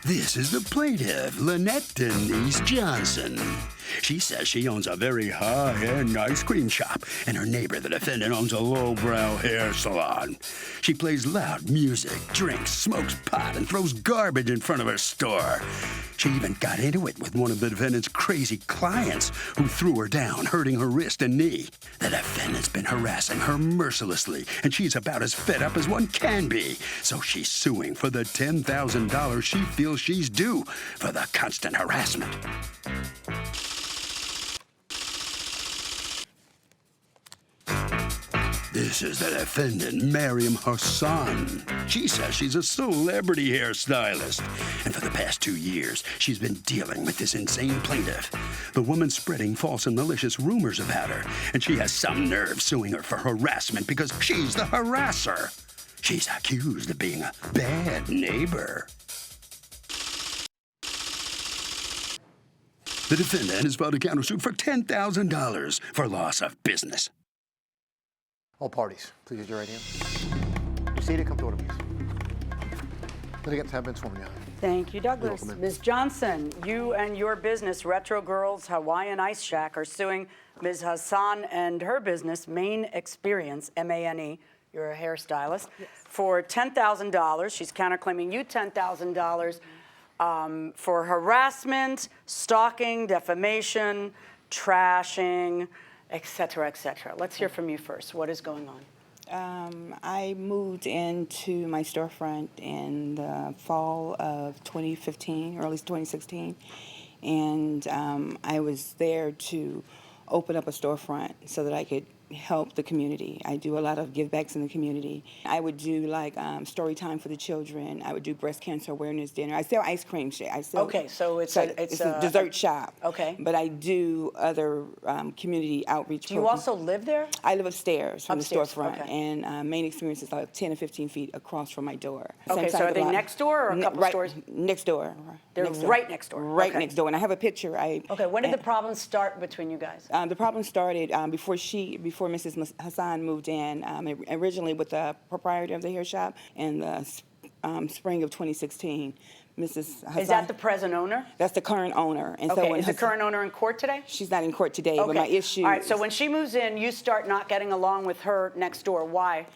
This is the plaintiff, Lynette Denise Johnson. She says she owns a very high-end ice cream shop, and her neighbor, the defendant, owns a lowbrow hair salon. She plays loud music, drinks, smokes pot, and throws garbage in front of her store. She even got into it with one of the defendant's crazy clients, who threw her down, hurting her wrist and knee. The defendant's been harassing her mercilessly, and she's about as fed up as one can be. So she's suing for the $10,000 she feels she's due for the constant harassment. This is the defendant, Mariam Hassan. She says she's a celebrity hairstylist. And for the past 2 years, she's been dealing with this insane plaintiff. The woman's spreading false and malicious rumors about her, and she has some nerve suing her for harassment because she's the harasser. She's accused of being a bad neighbor. The defendant has filed a countersuit for $10,000 for loss of business. All parties, please use your right hand. You're seated, come to order, please. Litigants have been sworn in. Thank you, Douglas. Ms. Johnson, you and your business, Retro Girls Hawaiian Ice Shack, are suing Ms. Hassan and her business, Maine Experience, M-A-N-E, you're a hairstylist, yes, for $10,000. She's counterclaiming you $10,000 for harassment, stalking, defamation, trashing, et cetera, et cetera. Let's hear from you first. What is going on? I moved into my storefront in the fall of 2015, early 2016, and I was there to open up a storefront so that I could help the community. I do a lot of give backs in the community. I would do like story time for the children. I would do breast cancer awareness dinner. I sell ice cream. Okay, so it's a dessert shop. Okay. But I do other community outreach Do you also live there? I live upstairs from the storefront, okay. And Main Experience is like 10 or 15 feet across from my door. Okay, so are they next door or a couple stores? Next door. They're right next door? Right next door, and I have a picture. Okay, when did the problem start between you guys? The problem started before Mrs. Hassan moved in, originally with the proprietor of the hair shop in the spring of 2016. Mrs. Hassan, is that the present owner? That's the current owner. And okay, so is the current owner in court today? She's not in court today, okay, but my issue... All right, so when she moves in, you start not getting along with her next door. Why?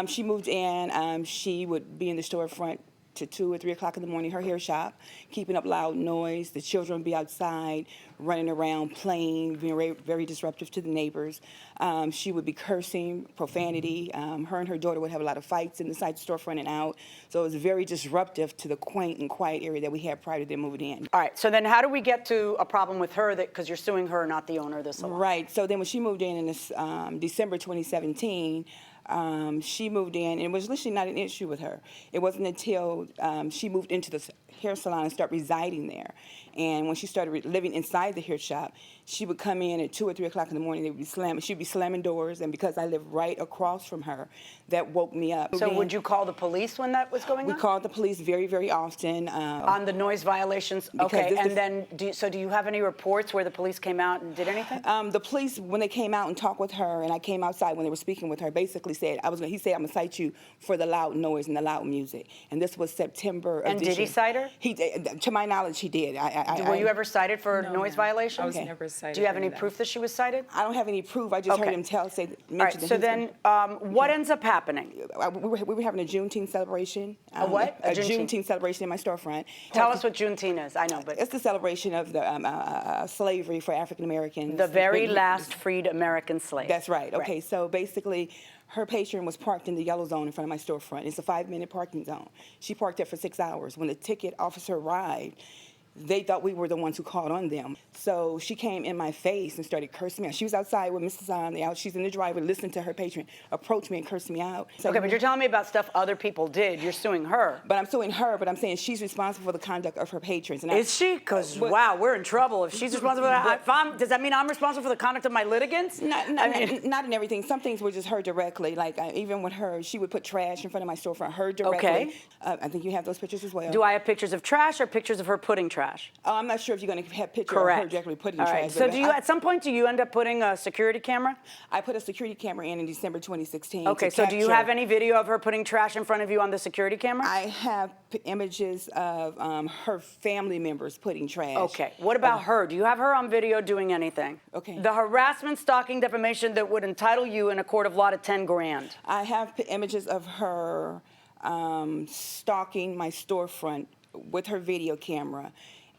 She moved in, she would be in the storefront to 2 or 3 o'clock in the morning, her hair shop, keeping up loud noise. The children would be outside, running around, playing, being very, very disruptive to the neighbors. She would be cursing, profanity. Her and her daughter would have a lot of fights inside the storefront and out. So it was very disruptive to the quaint and quiet area that we had prior to them moving in. All right, so then how do we get to a problem with her because you're suing her, not the owner of the salon? Right, so then when she moved in this December 2017, she moved in, and it was literally not an issue with her. It wasn't until she moved into the hair salon and started residing there. And when she started living inside the hair shop, she would come in at 2 or 3 o'clock in the morning. They would be slamming. She'd be slamming doors, and because I live right across from her, that woke me up. So would you call the police when that was going on? We called the police very, very often. On the noise violations? Okay, and then, do you have any reports where the police came out and did anything? The police, when they came out and talked with her, and I came outside when they were speaking with her, basically said, he said, I'm gonna cite you for the loud noise and the loud music. And this was September of this year. And did he cite her? He did, to my knowledge, he did. Were you ever cited for noise violations? I was never cited. Do you have any proof that she was cited? I don't have any proof. I just heard him mention All right, so then what ends up happening? We were having a Juneteenth celebration. A what? A Juneteenth celebration in my storefront. Tell us what Juneteenth is. I know, but it's the celebration of the slavery for African Americans. The very last freed American slave. That's right. Okay, so basically, her patron was parked in the yellow zone in front of my storefront. It's a 5-minute parking zone. She parked there for 6 hours. When the ticket officer arrived, they thought we were the ones who called on them. So she came in my face and started cursing me out. She was outside with Mrs. On. She's in the driveway, listening to her patron approach me and curse me out. So, okay, but you're telling me about stuff other people did. You're suing her. But I'm suing her, but I'm saying she's responsible for the conduct of her patrons. And is she? Because, wow, we're in trouble. If she's responsible for that, does that mean I'm responsible for the conduct of my litigants? Not in everything. Some things were just her directly. Like, even with her, she would put trash in front of my storefront, her directly. Okay. I think you have those pictures as well. Do I have pictures of trash or pictures of her putting trash? trash? Oh, I'm not sure if you're going to have picture Correct. of her directly putting All trash. right. So but do you, at some point, do you end up putting a security camera? I put a security camera in December 2016. Okay, to so do you capture- have any video of her putting trash in front of you on the security camera? I have images of her family members putting trash. Okay. What about her? Do you have her on video doing anything? Okay. The harassment, stalking, defamation that would entitle you in a court of law to 10 grand. I have images of her stalking my storefront with her video camera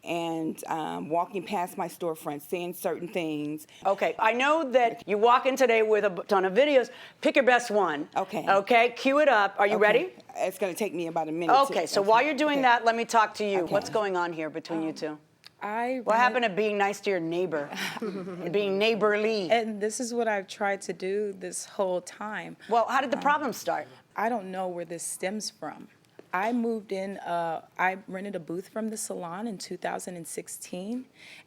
and walking past my storefront, saying certain things. Okay, I know that you walk in today with a ton of videos. Pick your best one. Okay. Okay, cue it up. Are you ready? It's going to take me about a minute. Okay, so while you're doing that, let me talk to you. Okay. What's going on here between you two? I What happened to being nice to your neighbor? Being neighborly? And this is what I've tried to do this whole time. Well, how did the problem start? I don't know where this stems from. I moved in, I rented a booth from the salon in 2016,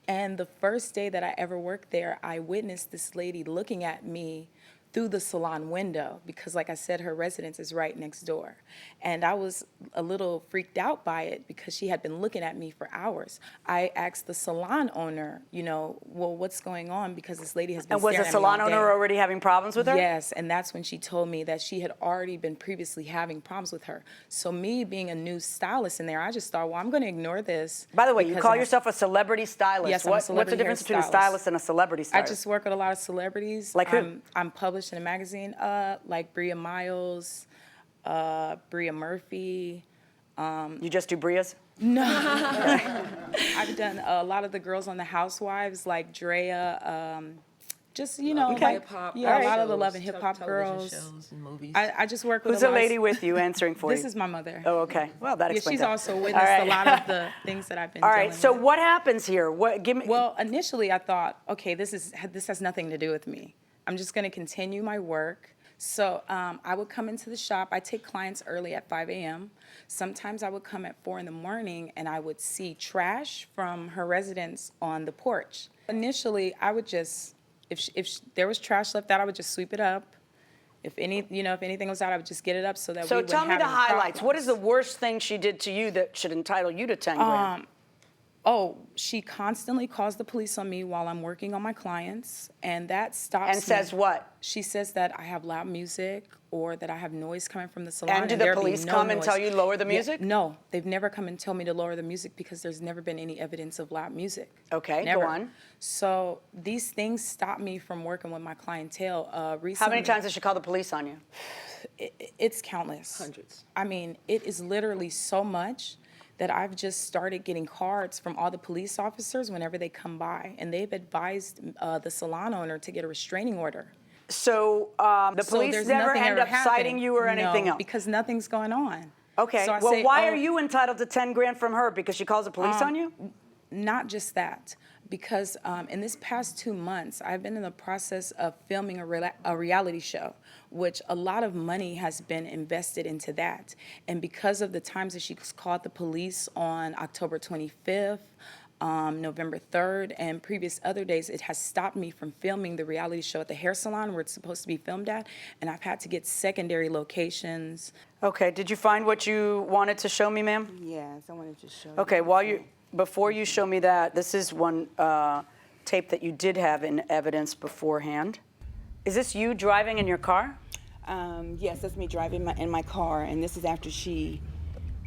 and the first day that I ever worked there, I witnessed this lady looking at me through the salon window because, like I said, her residence is right next door. And I was a little freaked out by it because she had been looking at me for hours. I asked the salon owner, you know, well, what's going on? Because this lady has been And was the staring at me salon all day. owner already having problems with her? Yes, and that's when she told me that she had already been previously having problems with her. So me being a new stylist in there, I just thought, well, I'm going to ignore this. By the way, you because call I- yourself a celebrity stylist. Yes, I'm a What's the celebrity difference between a hairstylist. stylist and a celebrity I stylist? just work with a lot of celebrities. Like who? I'm published in a magazine, like Bria Miles, Bria Murphy. You just do Bria's? No. I've done a lot of the girls on the Housewives, like Drea, just, you know, Okay. like, Hip-hop yeah, a lot shows, of the Love and Hip Hop television girls. shows and movies. I just work with Who's a the lot of- lady with you answering for you? This is my mother. Oh, okay. Well, that Yeah, explains she's it. also All witnessed right. a lot of the things that I've been All dealing right, so with. what happens here? What? Give me. Well, initially I thought, okay, this has nothing to do with me. I'm just going to continue my work. So I would come into the shop. I take clients early at 5 a.m. Sometimes I would come at 4 in the morning and I would see trash from her residence on the porch. Initially, I would just, if there was trash left out, I would just sweep it up. If anything was out, I would just get it up so that we so wouldn't tell me have the any highlights. What is the problems. worst thing she did to you that should entitle you to 10 grand? Oh, she constantly calls the police on me while I'm working on my clients, and that stops me. And says what? She says that I have loud music or that I have noise coming from the salon. And do the there be police no come and noise. tell you lower the Yeah, music? no, they've never come and tell me to lower the music because there's never been any evidence of loud music. Okay, go Never. on. So these things stop me from working with my clientele. How Recently, many times did she call the police on you? It's countless. Hundreds. I mean, it is literally so much that I've just started getting cards from all the police officers whenever they come by, and they've advised the salon owner to get a restraining order. So the So police there's never nothing end ever up citing happened. you or anything No, else? because nothing's going on. Okay, So I well, say, why oh, are you entitled to 10 grand from her? Because she calls the police on you? Not just that, because in this past 2 months, I've been in the process of filming a reality show, which a lot of money has been invested into that. And because of the times that she's called the police on October 25th, November 3rd, and previous other days, it has stopped me from filming the reality show at the hair salon where it's supposed to be filmed at, and I've had to get secondary locations. Okay, did you find what you wanted to show me, ma'am? Yes, I wanted to show you. Okay, before you show me that, this is one tape that you did have in evidence beforehand. Is this you driving in your car? Yes, that's me driving in my car, and this is after she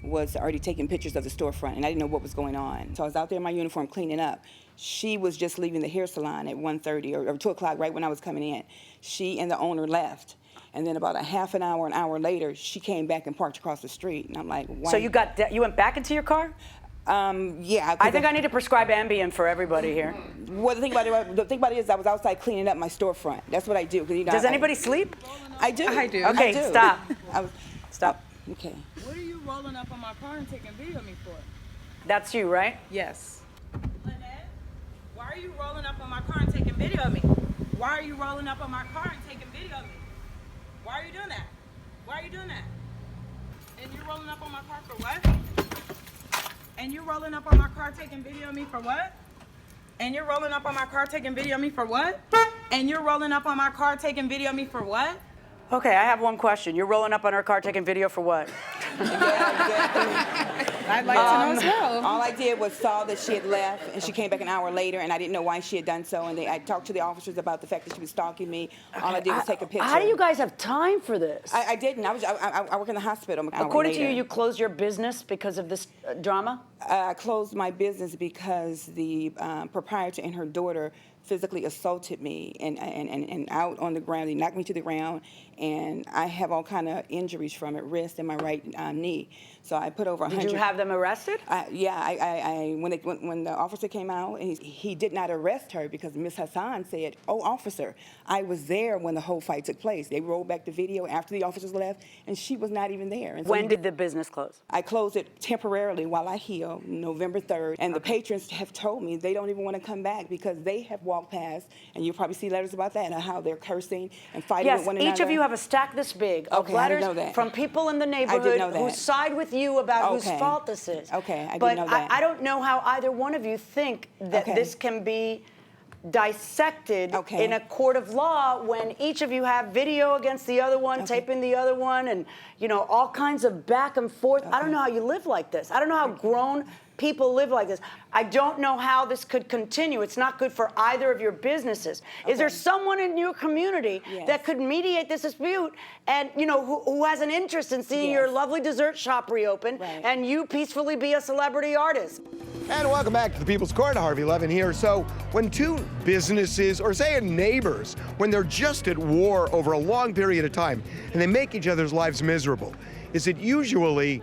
was already taking pictures of the storefront, and I didn't know what was going on. So I was out there in my uniform cleaning up. She was just leaving the hair salon at 1:30 or 2 o'clock, right when I was coming in. She and the owner left. And then about a half an hour later, she came back and parked across the street. And I'm like, why? So you went back into your car? Yeah. I think I need to prescribe Ambien for everybody here. Well, the thing about it is I was outside cleaning up my storefront. That's what I do. 'Cause, Does anybody sleep? I do. I do. Okay, I do. stop. Stop. Okay. What are you rolling up on my car and taking video of me for? That's you, right? Yes. Lynette, why are you rolling up on my car and taking video of me? Why are you rolling up on my car and taking video of me? Why are you doing that? Why are you doing that? And you're rolling up on my car for what? And you're rolling up on my car taking video of me for what? And you're rolling up on my car taking video of me for what? And you're rolling up on my car taking video of me for what? Okay, I have one question. You're rolling up on her car taking video for what? Yeah, exactly. I'd like to know as well. All I did was saw that she had left, and she came back an hour later, and I didn't know why she had done so. And I talked to the officers about the fact that she was stalking me. All I did was take a picture. How do you guys have time for this? I didn't. I work in the hospital. According to you, you closed your business because of this drama? I closed my business because the proprietor and her daughter physically assaulted me and out on the ground. They knocked me to the ground, and I have all kind of injuries from it, wrist and my right knee. So I put over 100. Did you have them arrested? Yeah, when the officer came out, and he did not arrest her because Ms. Hassan said, "Oh, officer, I was there when the whole fight took place." They rolled back the video after the officers left, and she was not even there. And so When did the business close? I closed it temporarily while I heal, November 3rd. And the patrons have told me they don't even want to come back because they have walked past, and you'll probably see letters about that, and how they're cursing and fighting with one another. Yes, each of you have a stack this big of Okay, I didn't letters know that. from people in the neighborhood know who that. side with you about whose Okay. fault this is. Okay, I didn't but know that. I don't know how either one of you think that Okay. this can be dissected Okay. in a court of law when each of you have video against the other one, taping the other one, and all kinds of back and forth. I don't know how you live like this. I don't know how grown people live like this. I don't know how this could continue. It's not good for either of your businesses. Is there someone in your community that could mediate this dispute and, who has an interest in seeing your lovely dessert shop reopen and you peacefully be a celebrity artist? And welcome back to the People's Court. Harvey Levin here. So when two businesses, or say neighbors, when they're just at war over a long period of time and they make each other's lives miserable, is it usually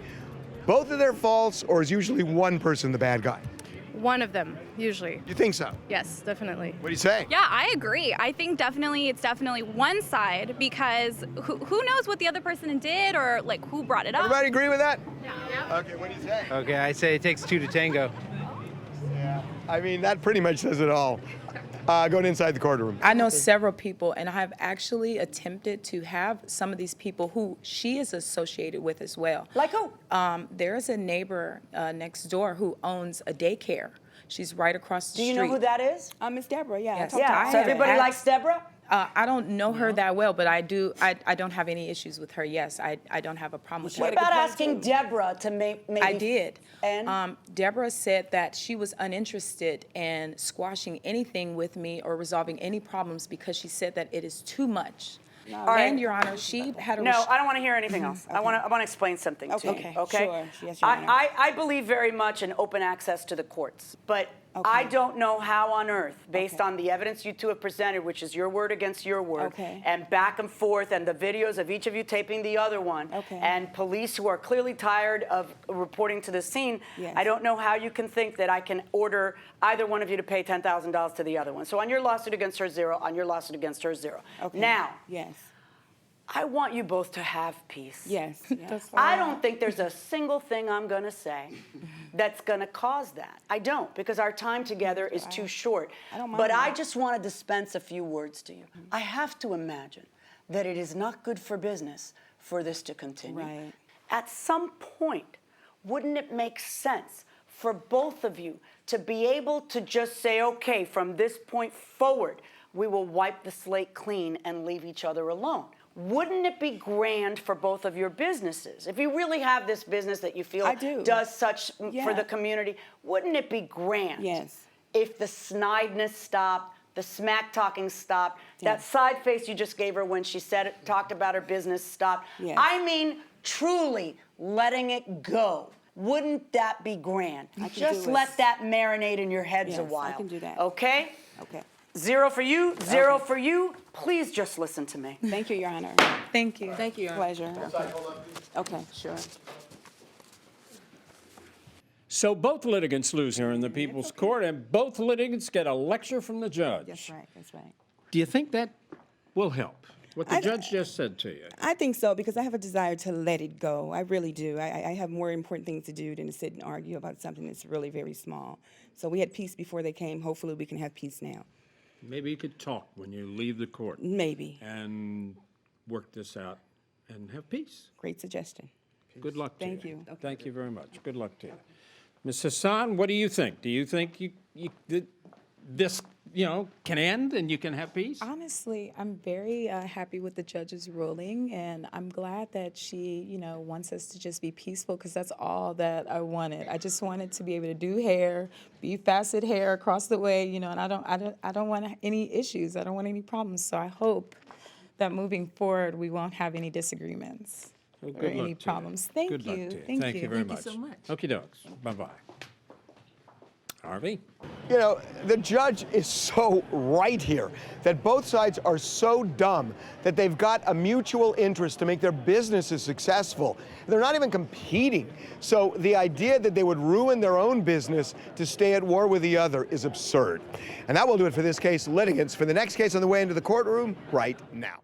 both of their faults, or is usually one person the bad guy? One of them, usually. You think so? Yes, definitely. What do you say? Yeah, I agree. I think it's definitely one side because who knows what the other person did or like who brought it up. Everybody agree with that? Yeah. Okay, what do you say? Okay, I say it takes two to tango. Yeah. I mean, that pretty much says it all. Going inside the courtroom. I know several people, and I have actually attempted to have some of these people who she is associated with as well. Like who? There is a neighbor next door who owns a daycare. She's right across the street. Do you know who that is? Miss Deborah, yeah. Yes. Yeah, so everybody likes Deborah? I don't know her that well, but I do. I don't have any issues with her. Yes, I don't have a problem with her. What about asking Deborah to maybe... I did. And? Deborah said that she was uninterested in squashing anything with me or resolving any problems because she said that it is too much. And, Your Honor, she had a... No, I don't want to hear anything else. I want to explain something to you. Okay, Okay? sure. Yes, Your Honor. I believe very much in open access to the courts, but I don't know how on earth, based on the evidence you two have presented, which is your word against your word, and back and forth, and the videos of each of you taping the other one, and police who are clearly tired of reporting to the scene, I don't know how you can think that I can order either one of you to pay $10,000 to the other one. So on your lawsuit against her, zero. On your lawsuit against her, zero. Now, I want you both to have peace. Yes. I don't think there's a single thing I'm going to say that's going to cause that. I don't, because our time together is too short. But I just want to dispense a few words to you. I have to imagine that it is not good for business for this to continue. Right. At some point, wouldn't it make sense for both of you to be able to just say, okay, from this point forward, we will wipe the slate clean and leave each other alone? Wouldn't it be grand for both of your businesses? If you really have this business that you feel does such for the community, wouldn't it be grand? Yes. If the snideness stopped, the smack talking stopped, that side face you just gave her when she talked about her business stopped. Yes. I mean, truly letting it go. Wouldn't that be grand? Just let that marinate in your heads a while. I can do that. Okay? Okay. Zero for you, zero for you. Please just listen to me. Thank you, Your Honor. Thank you. Thank you, Your Honor. Pleasure. Okay, sure. So both litigants lose here in the People's Court, and both litigants get a lecture from the judge. That's right, that's right. Do you think that will help? What the judge just said to you? I think so, because I have a desire to let it go. I really do. I have more important things to do than to sit and argue about something that's really very small. So we had peace before they came. Hopefully we can have peace now. Maybe you could talk when you leave the court. Maybe. And work this out and have peace. Great suggestion. Good luck to you. Thank you. Thank you very much. Good luck to you. Ms. Hassan, what do you think? Do you think this can end and you can have peace? Honestly, I'm very happy with the judge's ruling, and I'm glad that she, wants us to just be peaceful, because that's all that I wanted. I just wanted to be able to do hair, be facet hair across the way, and I don't want any issues. I don't want any problems. So I hope that moving forward we won't have any disagreements Well, or good luck any to you. problems. Thank Good luck you. to you. Thank Thank you very much. Thank you so much. Okie dokes. Bye-bye. Harvey? The judge is so right here that both sides are so dumb that they've got a mutual interest to make their businesses successful. They're not even competing. So the idea that they would ruin their own business to stay at war with the other is absurd. And that will do it for this case. Litigants, for the next case on the way into the courtroom right now.